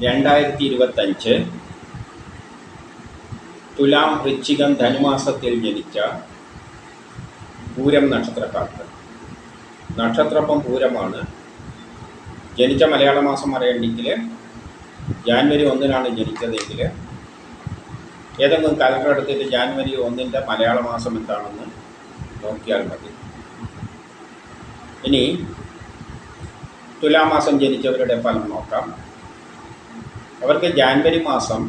2025 തുലാം വൃശ്ചികം ധനുമാസത്തിൽ ജനിച്ച പൂരം നക്ഷത്രക്കാർക്ക് നക്ഷത്രപ്പം പൂരമാണ്. ജനിച്ച മലയാള മാസം അറിയണമെങ്കിൽ ജാനുവരി 1-നാണ് ജനിച്ചതെങ്കിൽ ഏതെങ്കിലും കലണ്ടർ എടുത്തിട്ട് ജാനുവരി 1-ൻ്റെ മലയാള മാസം എന്താണെന്ന് നോക്കിയാൽ മതി. ഇനി തുലാമാസം ജനിച്ചവരുടെ ഫലം നോക്കാം. അവർക്ക് ജാനുവരി മാസം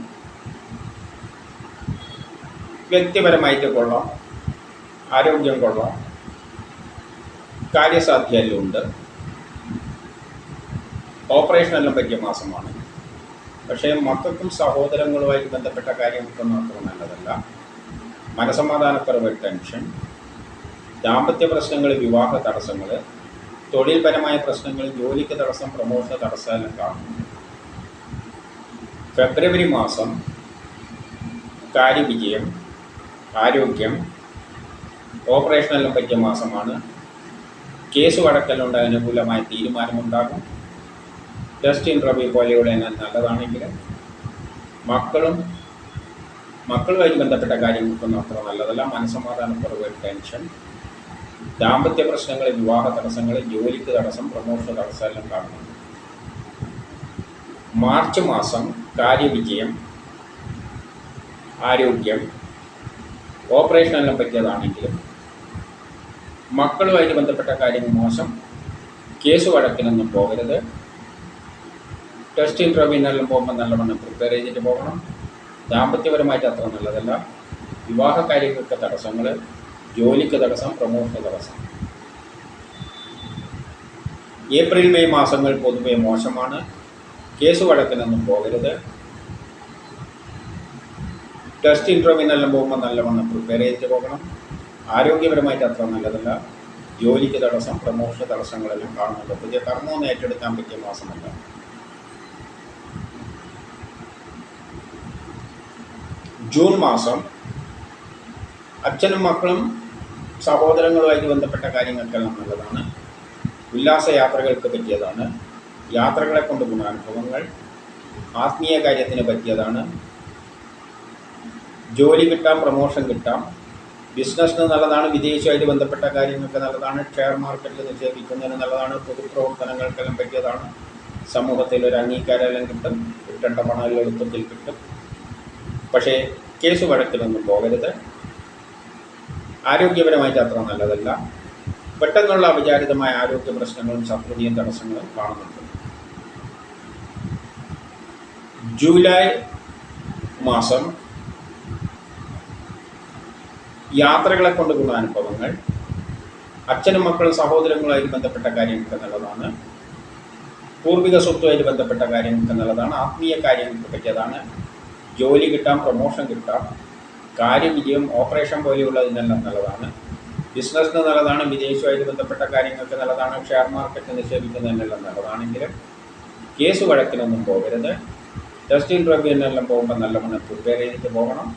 വ്യക്തിപരമായിട്ട് കൊള്ളാം, ആരോഗ്യം കൊള്ളാം, കാര്യസാധ്യതയുണ്ട്, ഓപ്പറേഷനെല്ലാം പറ്റിയ മാസമാണ്. പക്ഷേ മക്കൾക്കും സഹോദരങ്ങളുമായിട്ട് ബന്ധപ്പെട്ട കാര്യങ്ങൾക്കൊന്നും അത്ര നല്ലതല്ല. മനസമാധാനക്കുറവ്, ടെൻഷൻ, ദാമ്പത്യ പ്രശ്നങ്ങൾ, വിവാഹ തടസ്സങ്ങൾ, തൊഴിൽപരമായ പ്രശ്നങ്ങൾ, ജോലിക്ക് തടസ്സം, പ്രമോഷൻ തടസ്സം എല്ലാം കാണുന്നു. ഫെബ്രുവരി മാസം കാര്യവിജയം, ആരോഗ്യം, ഓപ്പറേഷനെല്ലാം പറ്റിയ മാസമാണ്. കേസ് വഴക്കലുണ്ട്, അനുകൂലമായ തീരുമാനമുണ്ടാകും. ടെസ്റ്റ് ഇൻ്റർവ്യൂ പോലെയുള്ള നല്ലതാണെങ്കിൽ മക്കളുമായിട്ട് ബന്ധപ്പെട്ട കാര്യങ്ങൾക്കൊന്നും അത്ര നല്ലതല്ല. മനസ്സമാധാനക്കുറവ്, ടെൻഷൻ, ദാമ്പത്യ പ്രശ്നങ്ങൾ, വിവാഹ തടസ്സങ്ങൾ, ജോലിക്ക് തടസ്സം, പ്രമോഷൻ തടസ്സം എല്ലാം കാണുന്നു. മാർച്ച് മാസം കാര്യവിജയം, ആരോഗ്യം, ഓപ്പറേഷനെല്ലാം പറ്റിയതാണെങ്കിലും മക്കളുമായിട്ട് ബന്ധപ്പെട്ട കാര്യങ്ങൾ മോശം. കേസ് വഴക്കിനൊന്നും പോകരുത്. ടെസ്റ്റ് ഇൻ്റർവ്യൂവിനെല്ലാം പോകുമ്പോൾ നല്ലവണ്ണം പ്രിപ്പയർ ചെയ്തിട്ട് പോകണം. ദാമ്പത്യപരമായിട്ട് അത്ര നല്ലതല്ല. വിവാഹ കാര്യങ്ങൾക്ക് തടസ്സങ്ങൾ, ജോലിക്ക് തടസ്സം, പ്രമോഷൻ തടസ്സം. ഏപ്രിൽ മെയ് മാസങ്ങൾ പൊതുവെ മോശമാണ്. കേസ് വഴക്കിനൊന്നും പോകരുത്. ടെസ്റ്റ് ഇൻ്റർവ്യൂവിനെല്ലാം പോകുമ്പോൾ നല്ലവണ്ണം പ്രിപ്പയർ ചെയ്തിട്ട് പോകണം. ആരോഗ്യപരമായിട്ട് അത്ര നല്ലതല്ല. ജോലിക്ക് തടസ്സം, പ്രമോഷൻ തടസ്സങ്ങളെല്ലാം കാണുന്നുണ്ട്. പുതിയ കർമ്മമൊന്നും ഏറ്റെടുക്കാൻ പറ്റിയ മാസമല്ല. ജൂൺ മാസം അച്ഛനും മക്കളും സഹോദരങ്ങളുമായിട്ട് ബന്ധപ്പെട്ട കാര്യങ്ങൾക്കെല്ലാം നല്ലതാണ്. ഉല്ലാസ യാത്രകൾക്ക് പറ്റിയതാണ്. യാത്രകളെ കൊണ്ട് ഗുണാനുഭവങ്ങൾ, ആത്മീയ കാര്യത്തിന് പറ്റിയതാണ്. ജോലി കിട്ടാം, പ്രമോഷൻ കിട്ടാം. ബിസിനസ്സിന് നല്ലതാണ്. വിദേശമായിട്ട് ബന്ധപ്പെട്ട കാര്യങ്ങൾക്ക് നല്ലതാണ്. ഷെയർ മാർക്കറ്റിൽ നിക്ഷേപിക്കുന്നതിന് നല്ലതാണ്. പൊതുപ്രവർത്തനങ്ങൾക്കെല്ലാം പറ്റിയതാണ്. സമൂഹത്തിൽ ഒരു അംഗീകാരമെല്ലാം കിട്ടും. കിട്ടേണ്ട പണം എളുപ്പത്തിൽ കിട്ടും. പക്ഷേ കേസ് വഴക്കിലൊന്നും പോകരുത്. ആരോഗ്യപരമായിട്ട് അത്ര നല്ലതല്ല. പെട്ടെന്നുള്ള അവിചാരിതമായ ആരോഗ്യ പ്രശ്നങ്ങളും ശത്രുതയും തടസ്സങ്ങളും കാണുന്നുണ്ട്. ജൂലൈ മാസം യാത്രകളെ കൊണ്ട് ഗുണാനുഭവങ്ങൾ, അച്ഛനും മക്കളും സഹോദരങ്ങളുമായി ബന്ധപ്പെട്ട കാര്യങ്ങൾക്ക് നല്ലതാണ്. പൂർവിക സ്വത്തുമായിട്ട് ബന്ധപ്പെട്ട കാര്യങ്ങൾക്ക് നല്ലതാണ്. ആത്മീയ കാര്യങ്ങൾക്ക് പറ്റിയതാണ്. ജോലി കിട്ടാം, പ്രമോഷൻ കിട്ടാം. കാര്യവിജയം, ഓപ്പറേഷൻ പോലെയുള്ളതിനെല്ലാം നല്ലതാണ്. ബിസിനസ്സിന് നല്ലതാണ്. വിദേശവുമായിട്ട് ബന്ധപ്പെട്ട കാര്യങ്ങൾക്ക് നല്ലതാണ്. ഷെയർ മാർക്കറ്റ് നിക്ഷേപിക്കുന്നതിനെല്ലാം നല്ലതാണെങ്കിലും കേസ് വഴക്കിനൊന്നും പോകരുത്. ടെസ്റ്റ് ഇൻ്റർവ്യൂവിനെല്ലാം പോകുമ്പോൾ നല്ലവണ്ണം പ്രിപ്പയർ ചെയ്തിട്ട് പോകണം.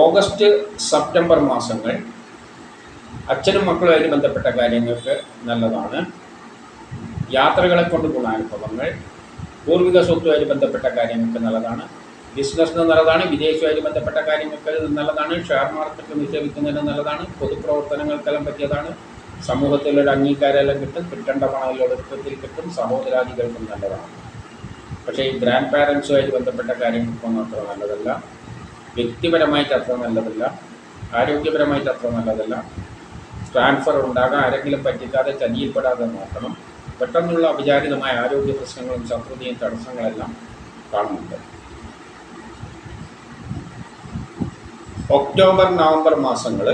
ഓഗസ്റ്റ് സെപ്റ്റംബർ മാസങ്ങൾ അച്ഛനും മക്കളുമായിട്ട് ബന്ധപ്പെട്ട കാര്യങ്ങൾക്ക് നല്ലതാണ്. യാത്രകളെ കൊണ്ട് ഗുണാനുഭവങ്ങൾ, പൂർവിക സ്വത്തുമായിട്ട് ബന്ധപ്പെട്ട കാര്യങ്ങൾക്ക് നല്ലതാണ്. ബിസിനസ്സിന് നല്ലതാണ്. വിദേശവുമായിട്ട് ബന്ധപ്പെട്ട കാര്യങ്ങൾക്ക് നല്ലതാണ്. ഷെയർ മാർക്കറ്റ് നിക്ഷേപിക്കുന്നതിന് നല്ലതാണ്. പൊതുപ്രവർത്തനങ്ങൾക്കെല്ലാം പറ്റിയതാണ്. സമൂഹത്തിലൊരു അംഗീകാരമെല്ലാം കിട്ടും. കിട്ടേണ്ട പണം എളുപ്പത്തിൽ കിട്ടും. സഹോദരാദികൾക്കും നല്ലതാണ്. പക്ഷേ ഈ ഗ്രാൻഡ് പാരൻസുമായിട്ട് ബന്ധപ്പെട്ട കാര്യങ്ങൾക്കൊന്നും അത്ര നല്ലതല്ല. വ്യക്തിപരമായിട്ട് അത്ര നല്ലതല്ല. ആരോഗ്യപരമായിട്ട് അത്ര നല്ലതല്ല. ട്രാൻസ്ഫർ ഉണ്ടാകാൻ ആരെങ്കിലും പറ്റിക്കാതെ ചതിയിൽപ്പെടാതെ നോക്കണം. പെട്ടെന്നുള്ള അവിചാരിതമായ ആരോഗ്യ പ്രശ്നങ്ങളും ശത്രുതയും തടസ്സങ്ങളെല്ലാം കാണുന്നുണ്ട്. ഒക്ടോബർ നവംബർ മാസങ്ങൾ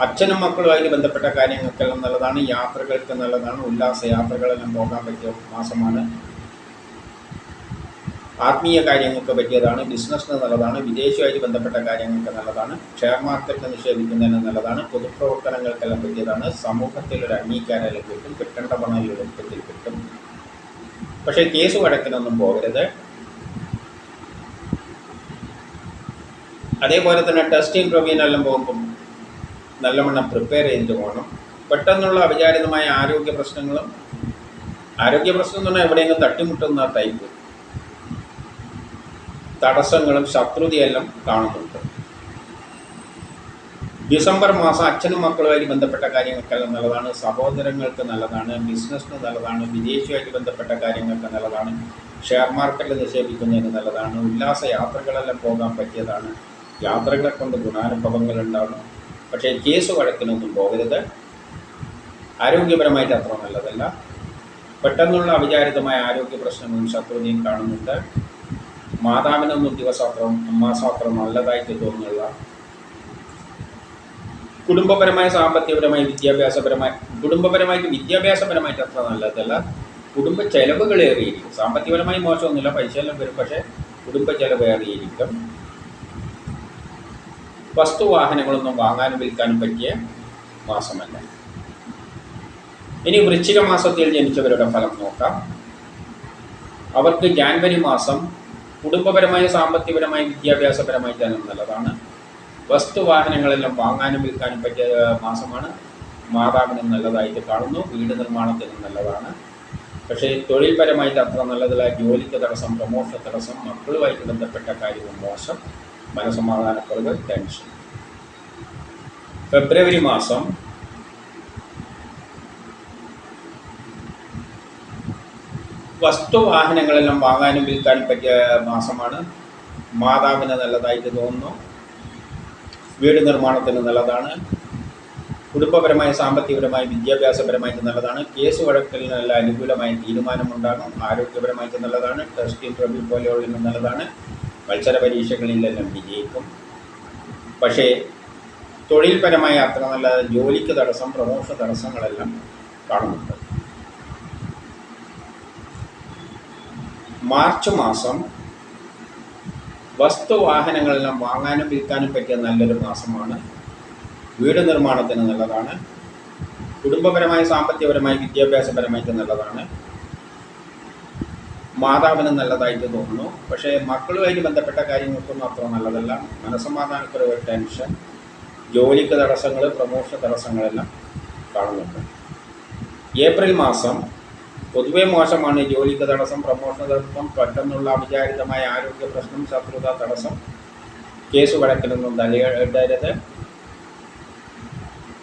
അച്ഛനും മക്കളുമായിട്ട് ബന്ധപ്പെട്ട കാര്യങ്ങൾക്കെല്ലാം നല്ലതാണ്. യാത്രകൾക്ക് നല്ലതാണ്. ഉല്ലാസ യാത്രകളെല്ലാം പോകാൻ പറ്റിയ മാസമാണ്. ആത്മീയ കാര്യങ്ങൾക്ക് പറ്റിയതാണ്. ബിസിനസ്സിന് നല്ലതാണ്. വിദേശവുമായിട്ട് ബന്ധപ്പെട്ട കാര്യങ്ങൾക്ക് നല്ലതാണ്. ഷെയർ മാർക്കറ്റ് നിക്ഷേപിക്കുന്നതിന് നല്ലതാണ്. പൊതുപ്രവർത്തനങ്ങൾക്കെല്ലാം പറ്റിയതാണ്. സമൂഹത്തിൽ ഒരു അംഗീകാരമെല്ലാം കിട്ടും. കിട്ടേണ്ട പണം എളുപ്പത്തിൽ കിട്ടും. പക്ഷേ കേസ് വഴക്കിനൊന്നും പോകരുത്. അതേപോലെ തന്നെ ടെസ്റ്റ് ഇൻ്റർവ്യൂവിനെല്ലാം പോകുമ്പം നല്ലവണ്ണം പ്രിപ്പയർ ചെയ്തിട്ട് പോകണം. പെട്ടെന്നുള്ള അവിചാരിതമായ ആരോഗ്യ പ്രശ്നങ്ങളും ആരോഗ്യ പ്രശ്നം എന്ന് പറഞ്ഞാൽ എവിടെയെങ്കിലും തട്ടിമുട്ടുന്ന ടൈപ്പ് തടസ്സങ്ങളും ശത്രുതയെല്ലാം കാണുന്നുണ്ട്. ഡിസംബർ മാസം അച്ഛനും മക്കളുമായി ബന്ധപ്പെട്ട കാര്യങ്ങൾക്കെല്ലാം നല്ലതാണ്. സഹോദരങ്ങൾക്ക് നല്ലതാണ്. ബിസിനസ്സിന് നല്ലതാണ്. വിദേശവുമായിട്ട് ബന്ധപ്പെട്ട കാര്യങ്ങൾക്ക് നല്ലതാണ്. ഷെയർ മാർക്കറ്റിൽ നിക്ഷേപിക്കുന്നതിന് നല്ലതാണ്. ഉല്ലാസ യാത്രകളെല്ലാം പോകാൻ പറ്റിയതാണ്. യാത്രകളെ കൊണ്ട് ഗുണാനുഭവങ്ങൾ ഉണ്ടാകും. പക്ഷേ കേസ് വഴക്കിനൊന്നും പോകരുത്. ആരോഗ്യപരമായിട്ട് അത്ര നല്ലതല്ല. പെട്ടെന്നുള്ള അവിചാരിതമായ ആരോഗ്യ പ്രശ്നങ്ങളും ശത്രുതയും കാണുന്നുണ്ട്. മാതാവിനൊന്നും ദിവസാത്രം മാസാത്രം നല്ലതായിട്ട് തോന്നുന്നില്ല. കുടുംബപരമായ സാമ്പത്തികപരമായി കുടുംബപരമായിട്ട് വിദ്യാഭ്യാസപരമായിട്ട് അത്ര നല്ലതല്ല. കുടുംബ ചെലവുകളേറിയിരിക്കും. സാമ്പത്തികപരമായി മോശമൊന്നുമില്ല, പൈസ എല്ലാം വരും, പക്ഷേ കുടുംബ ചെലവേറിയിരിക്കും. വസ്തുവാഹനങ്ങളൊന്നും വാങ്ങാനും വിൽക്കാനും പറ്റിയ മാസമല്ല. ഇനി വൃശ്ചിക മാസത്തിൽ ജനിച്ചവരുടെ ഫലം നോക്കാം. അവർക്ക് ജാനുവരി മാസം കുടുംബപരമായ സാമ്പത്തികപരമായി വിദ്യാഭ്യാസപരമായിട്ടാണ് നല്ലതാണ്. വസ്തുവാഹനങ്ങളെല്ലാം വാങ്ങാനും വിൽക്കാനും പറ്റിയ മാസമാണ്. മാതാവിനും നല്ലതായിട്ട് കാണുന്നു. വീട് നിർമ്മാണത്തിനും നല്ലതാണ്. പക്ഷേ തൊഴിൽപരമായിട്ട് അത്ര നല്ലതല്ല. ജോലിക്ക് തടസ്സം, പ്രമോഷൻ തടസ്സം, മക്കളുമായിട്ട് ബന്ധപ്പെട്ട കാര്യവും മോശം, മനസ്സമാധാനക്കുറവ്, ടെൻഷൻ. ഫെബ്രുവരി മാസം വസ്തുവാഹനങ്ങളെല്ലാം വാങ്ങാനും വിൽക്കാനും പറ്റിയ മാസമാണ്. മാതാവിന് നല്ലതായിട്ട് തോന്നുന്നു. വീട് നിർമ്മാണത്തിന് നല്ലതാണ്. കുടുംബപരമായ സാമ്പത്തികപരമായി വിദ്യാഭ്യാസപരമായിട്ട് നല്ലതാണ്. കേസ് വഴക്കിൽ നല്ല അനുകൂലമായ തീരുമാനമുണ്ടാകും. ആരോഗ്യപരമായിട്ട് നല്ലതാണ്. ടെസ്റ്റ് ഇൻ്റർവ്യൂ പോലെയുള്ള നല്ലതാണ്. മത്സര പരീക്ഷകളിലെല്ലാം വിജയിക്കും. പക്ഷേ തൊഴിൽപരമായ അത്ര നല്ല ജോലിക്ക് തടസ്സം, പ്രമോഷൻ തടസ്സങ്ങളെല്ലാം കാണുന്നുണ്ട്. മാർച്ച് മാസം വസ്തുവാഹനങ്ങളെല്ലാം വാങ്ങാനും വിൽക്കാനും പറ്റിയ നല്ലൊരു മാസമാണ്. വീട് നിർമ്മാണത്തിന് നല്ലതാണ്. കുടുംബപരമായ സാമ്പത്തികപരമായി വിദ്യാഭ്യാസപരമായിട്ട് നല്ലതാണ്. മാതാവിന് നല്ലതായിട്ട് തോന്നുന്നു. പക്ഷേ മക്കളുമായിട്ട് ബന്ധപ്പെട്ട കാര്യങ്ങൾക്കൊന്നും അത്ര നല്ലതല്ല. മനസ്സമാധാനക്കുറവ്, ടെൻഷൻ, ജോലിക്ക് തടസ്സങ്ങൾ, പ്രമോഷൻ തടസ്സങ്ങളെല്ലാം കാണുന്നുണ്ട്. ഏപ്രിൽ മാസം പൊതുവെ മോശമാണ്. ജോലിക്ക് തടസ്സം, പ്രമോഷൻ തടസ്സം, പെട്ടെന്നുള്ള അവിചാരിതമായ ആരോഗ്യ പ്രശ്നം, ശത്രുത തടസ്സം, കേസ് വഴക്കിനൊന്നും തലയിടരുത്.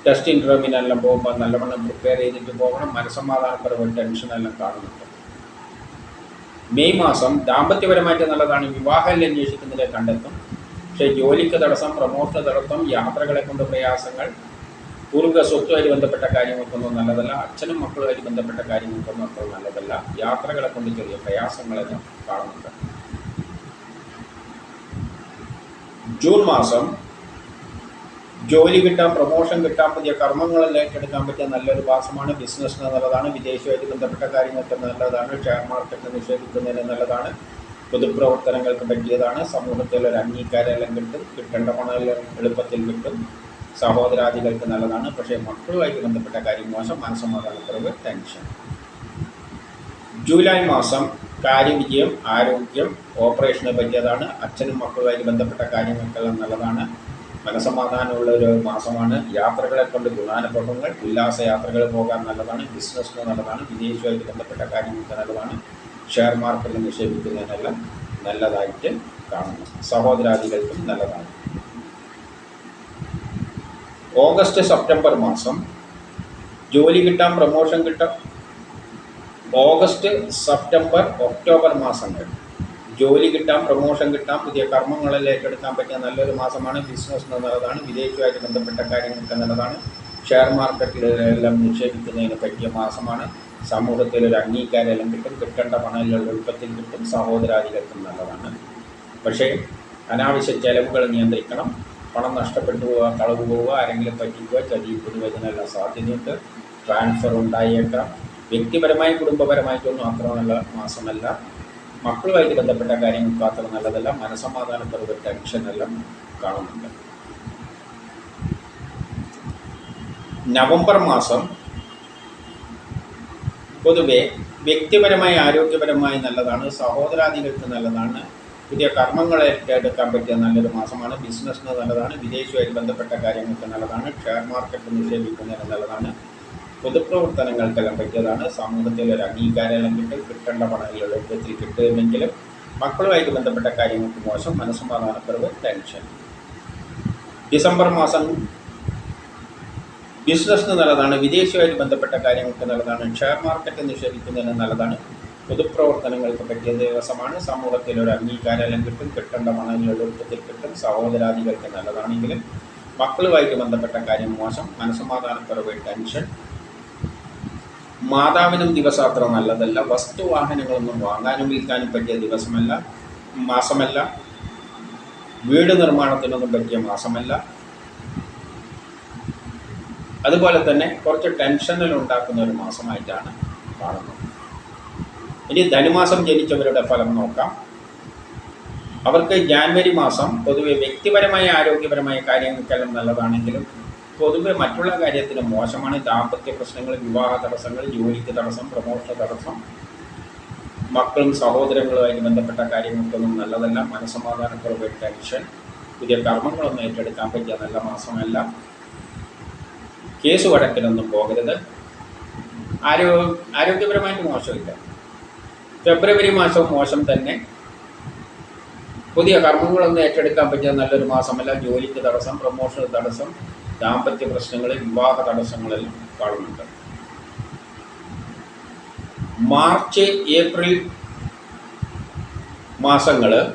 ടെസ്റ്റ് ഇൻ്റർവ്യൂവിനെല്ലാം പോകുമ്പോൾ നല്ലവണ്ണം പ്രിപ്പയർ ചെയ്തിട്ട് പോകണം. മനസ്സമാധാനക്കുറവ്, ടെൻഷനെല്ലാം കാണുന്നുണ്ട്. മെയ് മാസം ദാമ്പത്യപരമായിട്ട് നല്ലതാണ്. വിവാഹം അന്വേഷിക്കുന്നതിനെ കണ്ടെത്തും. പക്ഷേ ജോലിക്ക് തടസ്സം, പ്രമോഷൻ തടസ്സം, യാത്രകളെ കൊണ്ട് പ്രയാസങ്ങൾ, പൂർവിക സ്വത്തുമായി ബന്ധപ്പെട്ട കാര്യങ്ങൾക്കൊന്നും നല്ലതല്ല. അച്ഛനും മക്കളുമായി ബന്ധപ്പെട്ട കാര്യങ്ങൾക്കൊന്നും അത്ര നല്ലതല്ല. യാത്രകളെ കൊണ്ട് ചെറിയ പ്രയാസങ്ങളെല്ലാം കാണുന്നുണ്ട്. ജൂൺ മാസം ജോലി കിട്ടാൻ, പ്രമോഷൻ കിട്ടാൻ, പുതിയ കർമ്മങ്ങളെല്ലാം ഏറ്റെടുക്കാൻ പറ്റിയ നല്ലൊരു മാസമാണ്. ബിസിനസ്സിന് നല്ലതാണ്. വിദേശവുമായിട്ട് ബന്ധപ്പെട്ട കാര്യങ്ങൾക്ക് നല്ലതാണ്. ഷെയർ മാർക്കറ്റ് നിക്ഷേപിക്കുന്നതിന് നല്ലതാണ്. പൊതുപ്രവർത്തനങ്ങൾക്ക് പറ്റിയതാണ്. സമൂഹത്തിൽ ഒരു അംഗീകാരമെല്ലാം കിട്ടും. കിട്ടേണ്ട പണമെല്ലാം എളുപ്പത്തിൽ കിട്ടും. സഹോദരാദികൾക്ക് നല്ലതാണ്. പക്ഷേ മക്കളുമായിട്ട് ബന്ധപ്പെട്ട കാര്യം മോശം, മനസ്സമാധാനക്കുറവ്, ടെൻഷൻ. ജൂലൈ മാസം കാര്യവിജയം, ആരോഗ്യം, ഓപ്പറേഷനെ പറ്റിയതാണ്. അച്ഛനും മക്കളുമായിട്ട് ബന്ധപ്പെട്ട കാര്യങ്ങൾക്കെല്ലാം നല്ലതാണ്. മനസ്സമാധാനമുള്ള ഒരു മാസമാണ്. യാത്രകളെ കൊണ്ട് ഗുണാനുഭവങ്ങൾ, ഉല്ലാസ യാത്രകൾ പോകാൻ നല്ലതാണ്. ബിസിനസ്സിന് നല്ലതാണ്. വിദേശവുമായിട്ട് ബന്ധപ്പെട്ട കാര്യങ്ങൾക്ക് നല്ലതാണ്. ഷെയർ മാർക്കറ്റിൽ നിക്ഷേപിക്കുന്നതിനെല്ലാം നല്ലതായിട്ട് കാണുന്നു. സഹോദരാദികൾക്കും നല്ലതാണ്. ഓഗസ്റ്റ് സെപ്റ്റംബർ മാസം ജോലി കിട്ടാൻ, പ്രമോഷൻ കിട്ടാം. ഓഗസ്റ്റ് സെപ്റ്റംബർ ഒക്ടോബർ മാസങ്ങൾ ജോലി കിട്ടാൻ, പ്രമോഷൻ കിട്ടാൻ, പുതിയ കർമ്മങ്ങളെല്ലാം ഏറ്റെടുക്കാൻ പറ്റിയ നല്ലൊരു മാസമാണ്. ബിസിനസ്സിന് നല്ലതാണ്. വിദേശവുമായിട്ട് ബന്ധപ്പെട്ട കാര്യങ്ങൾക്ക് നല്ലതാണ്. ഷെയർ മാർക്കറ്റിലെല്ലാം നിക്ഷേപിക്കുന്നതിന് പറ്റിയ മാസമാണ്. സമൂഹത്തിൽ ഒരു അംഗീകാരമെല്ലാം കിട്ടും. കിട്ടേണ്ട പണമെല്ലാം എളുപ്പത്തിൽ കിട്ടും. സഹോദരാദികൾക്കും നല്ലതാണ്. പക്ഷേ അനാവശ്യ ചെലവുകൾ നിയന്ത്രിക്കണം. പണം നഷ്ടപ്പെട്ടു പോവുക, കളവ് പോവുക, ആരെങ്കിലും പറ്റിക്കുക, ചതിപ്പെടുക, ഇതിനെല്ലാം സാധ്യതയുണ്ട്. ട്രാൻസ്ഫർ ഉണ്ടായേക്കാം. വ്യക്തിപരമായി കുടുംബപരമായിട്ടൊന്നും അത്ര നല്ല മാസമല്ല. മക്കളുമായിട്ട് ബന്ധപ്പെട്ട കാര്യങ്ങൾക്ക് അത്ര നല്ലതല്ല. മനസ്സമാധാനക്കുറവ്, ടെൻഷനെല്ലാം കാണുന്നുണ്ട്. നവംബർ മാസം പൊതുവെ വ്യക്തിപരമായി ആരോഗ്യപരമായി നല്ലതാണ്. സഹോദരാദികൾക്ക് നല്ലതാണ്. പുതിയ കർമ്മങ്ങൾ ഏറ്റെടുക്കാൻ പറ്റിയ നല്ലൊരു മാസമാണ്. ബിസിനസ്സിന് നല്ലതാണ്. വിദേശവുമായിട്ട് ബന്ധപ്പെട്ട കാര്യങ്ങൾക്ക് നല്ലതാണ്. ഷെയർ മാർക്കറ്റ് നിക്ഷേപിക്കുന്നതിന് നല്ലതാണ്. പൊതുപ്രവർത്തനങ്ങൾക്കെല്ലാം പറ്റിയതാണ്. സമൂഹത്തിൽ ഒരു അംഗീകാരം കിട്ടേണ്ട പണം എളുപ്പത്തിൽ കിട്ടുമെങ്കിലും മക്കളുമായിട്ട് ബന്ധപ്പെട്ട കാര്യങ്ങൾക്ക് മോശം, മനസ്സമാധാനക്കുറവ്, ടെൻഷൻ. ഡിസംബർ മാസം ബിസിനസ്സിന് നല്ലതാണ്, വിദേശവുമായിട്ട് ബന്ധപ്പെട്ട കാര്യങ്ങൾക്ക് നല്ലതാണ്, ഷെയർ മാർക്കറ്റ് നിക്ഷേപിക്കുന്നതിന് നല്ലതാണ്. പൊതുപ്രവർത്തനങ്ങൾക്ക് പറ്റിയ ദിവസമാണ്. സമൂഹത്തിൽ ഒരു അംഗീകാരം കിട്ടേണ്ട പണം എളുപ്പത്തിൽ കിട്ടും. സഹോദരാദികൾക്ക് നല്ലതാണെങ്കിലും മക്കളുമായിട്ട് ബന്ധപ്പെട്ട കാര്യം മോശം, മനസ്സമാധാനക്കുറവ്, ടെൻഷൻ. മാതാവിനും ദിവസം അത്ര നല്ലതല്ല. വസ്തുവാഹനങ്ങളൊന്നും വാങ്ങാനും വിൽക്കാനും പറ്റിയ മാസമല്ല. വീട് നിർമ്മാണത്തിനൊന്നും പറ്റിയ മാസമല്ല. അതുപോലെ തന്നെ കുറച്ച് ടെൻഷനിൽ ഉണ്ടാക്കുന്ന ഒരു മാസമായിട്ടാണ് കാണുന്നത്. ഇനി ധനുമാസം ജനിച്ചവരുടെ ഫലം നോക്കാം. അവർക്ക് ജാനുവരി മാസം പൊതുവെ വ്യക്തിപരമായ ആരോഗ്യപരമായ കാര്യങ്ങൾക്കെല്ലാം നല്ലതാണെങ്കിലും പൊതുവെ മറ്റുള്ള കാര്യത്തിന് മോശമാണ്. ദാമ്പത്യ പ്രശ്നങ്ങൾ, വിവാഹ തടസ്സങ്ങൾ, ജോലിക്ക് തടസ്സം, പ്രമോഷൻ തടസ്സം, മക്കളും സഹോദരങ്ങളുമായിട്ട് ബന്ധപ്പെട്ട കാര്യങ്ങൾക്കൊന്നും നല്ലതല്ല. മനസ്സമാധാനക്കുറവ്, ടെൻഷൻ. പുതിയ കർമ്മങ്ങളൊന്നും ഏറ്റെടുക്കാൻ പറ്റിയ നല്ല മാസമല്ല. കേസ് വഴക്കിനൊന്നും പോകരുത്. ആരോഗ്യപരമായിട്ട് മോശമില്ല. ഫെബ്രുവരി മാസവും മോശം തന്നെ. പുതിയ കർമ്മങ്ങളൊന്നും ഏറ്റെടുക്കാൻ പറ്റിയ നല്ലൊരു മാസമല്ല. ജോലിക്ക് തടസ്സം, പ്രമോഷൻ തടസ്സം, ദാമ്പത്യ പ്രശ്നങ്ങൾ, വിവാഹ തടസ്സങ്ങളെല്ലാം കാണുന്നുണ്ട്. മാർച്ച്, ഏപ്രിൽ മാസങ്ങൾ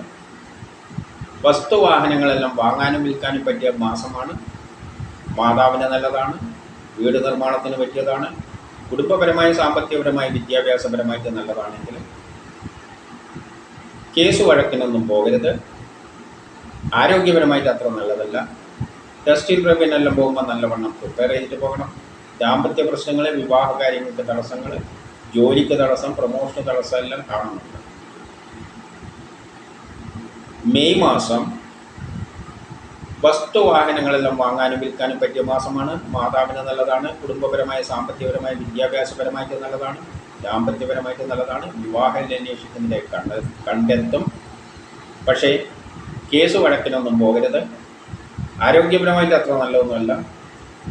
വസ്തുവാഹനങ്ങളെല്ലാം വാങ്ങാനും വിൽക്കാനും പറ്റിയ മാസമാണ്. മാതാവിന് നല്ലതാണ്. വീട് നിർമ്മാണത്തിന് പറ്റിയതാണ്. കുടുംബപരമായി, സാമ്പത്തികപരമായി, വിദ്യാഭ്യാസപരമായിട്ട് നല്ലതാണെങ്കിലും കേസ് വഴക്കിനൊന്നും പോകരുത്. ആരോഗ്യപരമായിട്ട് അത്ര നല്ലതല്ല. ടെസ്റ്റ് ഇൻ്റർവ്യൂവിനെല്ലാം പോകുമ്പോൾ നല്ലവണ്ണം പ്രിപ്പയർ ചെയ്തിട്ട് പോകണം. ദാമ്പത്യ പ്രശ്നങ്ങൾ, വിവാഹ കാര്യങ്ങൾക്ക് തടസ്സങ്ങൾ, ജോലിക്ക് തടസ്സം, പ്രമോഷൻ തടസ്സം എല്ലാം കാണുന്നുണ്ട്. മെയ് മാസം വസ്തുവാഹനങ്ങളെല്ലാം വാങ്ങാനും വിൽക്കാനും പറ്റിയ മാസമാണ്. മാതാവിന് നല്ലതാണ്. കുടുംബപരമായ, സാമ്പത്തികപരമായി, വിദ്യാഭ്യാസപരമായിട്ട് നല്ലതാണ്. ദാമ്പത്യപരമായിട്ട് നല്ലതാണ്. വിവാഹം അന്വേഷിക്കുന്നതിനെ കണ്ടെത്തും. പക്ഷേ കേസ് വഴക്കിനൊന്നും പോകരുത്. ആരോഗ്യപരമായിട്ട് അത്ര നല്ലതൊന്നുമല്ല.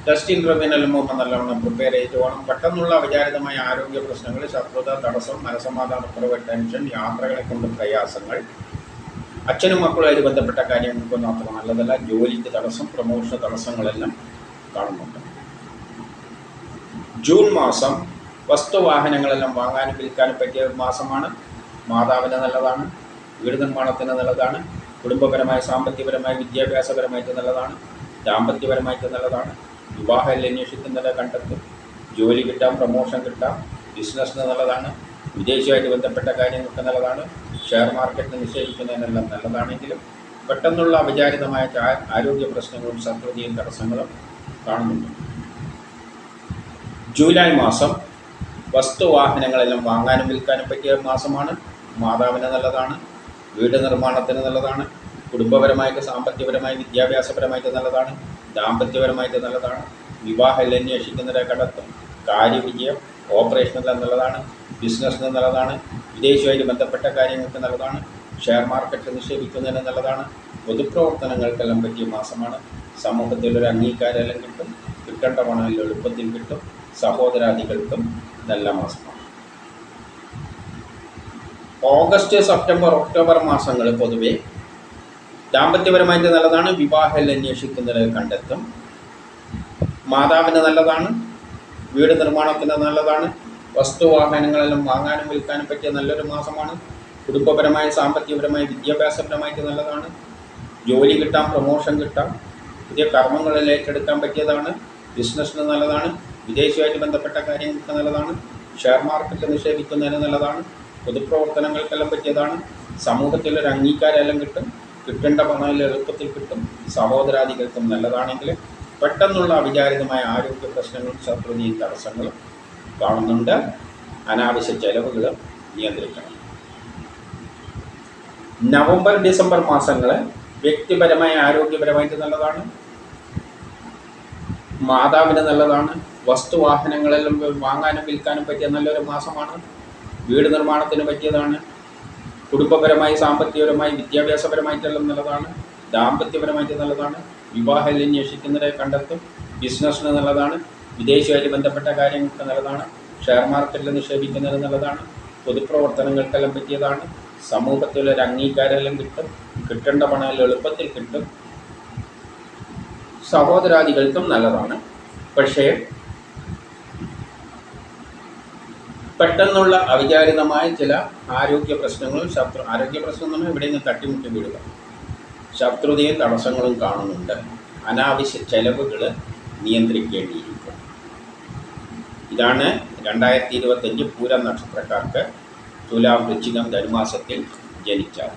ടെസ്റ്റ് ഇൻ്റർവ്യൂവിനെല്ലാം പോകുമ്പോൾ നല്ലവണ്ണം പ്രിപ്പയർ ചെയ്ത് പോകണം. പെട്ടെന്നുള്ള അവിചാരിതമായ ആരോഗ്യ പ്രശ്നങ്ങൾ, ശത്രുത, തടസ്സം, മനസ്സമാധാനക്കുറവ്, ടെൻഷൻ, യാത്രകളെ കൊണ്ട് പ്രയാസങ്ങൾ, അച്ഛനും മക്കളുമായിട്ട് ബന്ധപ്പെട്ട കാര്യങ്ങൾക്കൊന്നും അത്ര നല്ലതല്ല. ജോലിക്ക് തടസ്സം, പ്രമോഷൻ തടസ്സങ്ങളെല്ലാം കാണുന്നുണ്ട്. ജൂൺ മാസം വസ്തുവാഹനങ്ങളെല്ലാം വാങ്ങാനും വിൽക്കാനും പറ്റിയ മാസമാണ്. മാതാവിന് നല്ലതാണ്. വീട് നിർമ്മാണത്തിന് നല്ലതാണ്. കുടുംബപരമായ, സാമ്പത്തികപരമായി, വിദ്യാഭ്യാസപരമായിട്ട് നല്ലതാണ്. ദാമ്പത്യപരമായിട്ട് നല്ലതാണ്. വിവാഹം അന്വേഷിക്കുന്നത് കണ്ടെത്തും. ജോലി കിട്ടാം, പ്രമോഷൻ കിട്ടാം. ബിസിനസ്സിന് നല്ലതാണ്. വിദേശമായിട്ട് ബന്ധപ്പെട്ട കാര്യങ്ങൾക്ക് നല്ലതാണ്. ഷെയർ മാർക്കറ്റ് നിക്ഷേപിക്കുന്നതിനെല്ലാം നല്ലതാണെങ്കിലും പെട്ടെന്നുള്ള അവിചാരിതമായ ആരോഗ്യ പ്രശ്നങ്ങളും ശത്രുതയും തടസ്സങ്ങളും കാണുന്നുണ്ട്. ജൂലൈ മാസം വസ്തുവാഹനങ്ങളെല്ലാം വാങ്ങാനും വിൽക്കാനും പറ്റിയ മാസമാണ്. മാതാവിന് നല്ലതാണ്. വീട് നിർമ്മാണത്തിന് നല്ലതാണ്. കുടുംബപരമായിട്ട്, സാമ്പത്തികപരമായി, വിദ്യാഭ്യാസപരമായിട്ട് നല്ലതാണ്. ദാമ്പത്യപരമായിട്ട് നല്ലതാണ്. വിവാഹം അന്വേഷിക്കുന്നതിനെ കണ്ടെത്തും. കാര്യവിജയം, ഓപ്പറേഷനെല്ലാം നല്ലതാണ്. ബിസിനസ്സിന് നല്ലതാണ്. വിദേശവുമായിട്ട് ബന്ധപ്പെട്ട കാര്യങ്ങൾക്ക് നല്ലതാണ്. ഷെയർ മാർക്കറ്റ് നിക്ഷേപിക്കുന്നതിന് നല്ലതാണ്. പൊതുപ്രവർത്തനങ്ങൾക്കെല്ലാം പറ്റിയ മാസമാണ്. സമൂഹത്തിൽ ഒരു അംഗീകാരമെല്ലാം കിട്ടും. കിട്ടേണ്ട പണം എളുപ്പത്തിൽ കിട്ടും. സഹോദരാദികൾക്കും നല്ല മാസമാണ്. ഓഗസ്റ്റ്, സെപ്റ്റംബർ, ഒക്ടോബർ മാസങ്ങൾ പൊതുവെ ദാമ്പത്യപരമായിട്ട് നല്ലതാണ്. വിവാഹം അന്വേഷിക്കുന്നത് കണ്ടെത്തും. മാതാവിന് നല്ലതാണ്. വീട് നിർമ്മാണത്തിന് നല്ലതാണ്. വസ്തുവാഹനങ്ങളെല്ലാം വാങ്ങാനും വിൽക്കാനും പറ്റിയ നല്ലൊരു മാസമാണ്. കുടുംബപരമായി, സാമ്പത്തികപരമായി, വിദ്യാഭ്യാസപരമായിട്ട് നല്ലതാണ്. ജോലി കിട്ടാം, പ്രമോഷൻ കിട്ടാം. പുതിയ കർമ്മങ്ങളിൽ ഏറ്റെടുക്കാൻ പറ്റിയതാണ്. ബിസിനസ്സിന് നല്ലതാണ്. വിദേശവുമായിട്ട് ബന്ധപ്പെട്ട കാര്യങ്ങൾക്ക് നല്ലതാണ്. ഷെയർ മാർക്കറ്റ് നിക്ഷേപിക്കുന്നതിന് നല്ലതാണ്. പൊതുപ്രവർത്തനങ്ങൾക്കെല്ലാം പറ്റിയതാണ്. സമൂഹത്തിലൊരു അംഗീകാരമെല്ലാം കിട്ടും. കിട്ടേണ്ട പണം എളുപ്പത്തിൽ കിട്ടും. സഹോദരാദികൾക്കും നല്ലതാണെങ്കിൽ പെട്ടെന്നുള്ള അവിചാരിതമായ ആരോഗ്യ പ്രശ്നങ്ങളും ശത്രുതയും തടസ്സങ്ങളും കാണുന്നുണ്ട്. അനാവശ്യ ചെലവുകൾ നിയന്ത്രിക്കണം. നവംബർ, ഡിസംബർ മാസങ്ങൾ വ്യക്തിപരമായ, ആരോഗ്യപരമായിട്ട് നല്ലതാണ്. മാതാവിന് നല്ലതാണ്. വസ്തുവാഹനങ്ങളെല്ലാം വാങ്ങാനും വിൽക്കാനും പറ്റിയ നല്ലൊരു മാസമാണ്. വീട് നിർമ്മാണത്തിന് പറ്റിയതാണ്. കുടുംബപരമായി, സാമ്പത്തികപരമായി, വിദ്യാഭ്യാസപരമായിട്ടെല്ലാം നല്ലതാണ്. ദാമ്പത്യപരമായിട്ട് നല്ലതാണ്. വിവാഹം അന്വേഷിക്കുന്നതിനെ കണ്ടെത്തും. ബിസിനസ്സിന് നല്ലതാണ്. വിദേശവുമായിട്ട് ബന്ധപ്പെട്ട കാര്യങ്ങൾക്ക് നല്ലതാണ്. ഷെയർ മാർക്കറ്റിൽ നിക്ഷേപിക്കുന്നത് നല്ലതാണ്. പൊതുപ്രവർത്തനങ്ങൾക്കെല്ലാം പറ്റിയതാണ്. സമൂഹത്തിലൊരു അംഗീകാരമെല്ലാം കിട്ടും. കിട്ടേണ്ട പണം എളുപ്പത്തിൽ കിട്ടും. സഹോദരാദികൾക്കും നല്ലതാണ്. പക്ഷേ പെട്ടെന്നുള്ള അവിചാരിതമായ ചില ആരോഗ്യ പ്രശ്നങ്ങളും ആരോഗ്യ പ്രശ്നം എന്ന് പറഞ്ഞാൽ ഇവിടെ നിന്ന് തട്ടിമുട്ടി വീഴുക, ശത്രുതയും തടസ്സങ്ങളും കാണുന്നുണ്ട്. അനാവശ്യ ചെലവുകൾ നിയന്ത്രിക്കേണ്ടിയിരിക്കും. ഇതാണ് 2025 പൂരം നക്ഷത്രക്കാർക്ക് തുലാം വൃശ്ചികം ധനുമാസത്തിൽ ജനിച്ചാൽ.